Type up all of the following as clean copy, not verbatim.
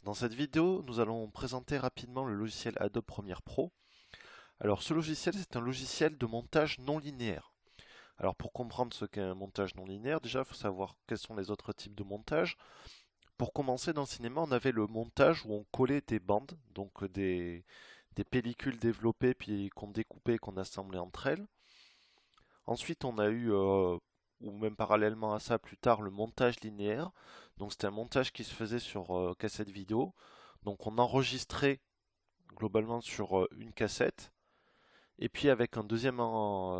Dans cette vidéo, nous allons présenter rapidement le logiciel Adobe Premiere Pro. Alors ce logiciel, c'est un logiciel de montage non linéaire. Alors pour comprendre ce qu'est un montage non linéaire, déjà il faut savoir quels sont les autres types de montage. Pour commencer, dans le cinéma, on avait le montage où on collait des bandes, donc des pellicules développées puis qu'on découpait et qu'on assemblait entre elles. Ensuite, on a eu, ou même parallèlement à ça plus tard, le montage linéaire. Donc c'était un montage qui se faisait sur cassette vidéo. Donc on enregistrait globalement sur une cassette. Et puis avec un deuxième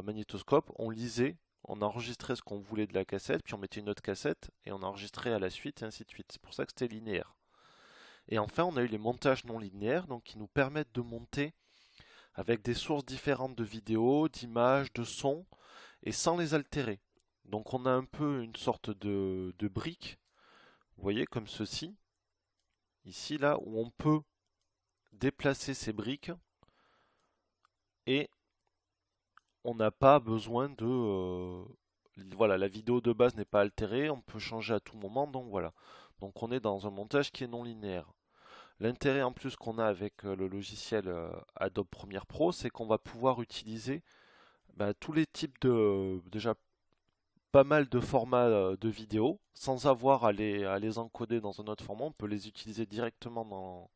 magnétoscope, on lisait, on enregistrait ce qu'on voulait de la cassette, puis on mettait une autre cassette et on enregistrait à la suite et ainsi de suite. C'est pour ça que c'était linéaire. Et enfin, on a eu les montages non linéaires, donc qui nous permettent de monter avec des sources différentes de vidéos, d'images, de sons, et sans les altérer. Donc on a un peu une sorte de brique, vous voyez, comme ceci, ici, là, où on peut déplacer ces briques et on n'a pas besoin de... voilà, la vidéo de base n'est pas altérée, on peut changer à tout moment, donc voilà. Donc on est dans un montage qui est non linéaire. L'intérêt en plus qu'on a avec le logiciel Adobe Premiere Pro, c'est qu'on va pouvoir utiliser tous les types de... déjà pas mal de formats de vidéos sans avoir à les encoder dans un autre format. On peut les utiliser directement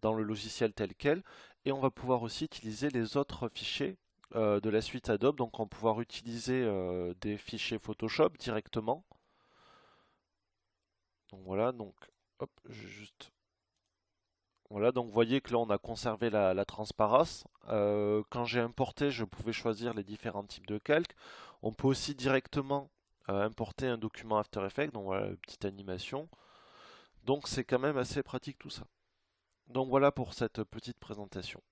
dans le logiciel tel quel. Et on va pouvoir aussi utiliser les autres fichiers de la suite Adobe. Donc on va pouvoir utiliser des fichiers Photoshop directement. Donc voilà, donc hop, juste. Voilà, donc vous voyez que là on a conservé la transparence. Quand j'ai importé, je pouvais choisir les différents types de calques. On peut aussi directement importer un document After Effects, donc voilà, une petite animation. Donc c'est quand même assez pratique tout ça. Donc voilà pour cette petite présentation.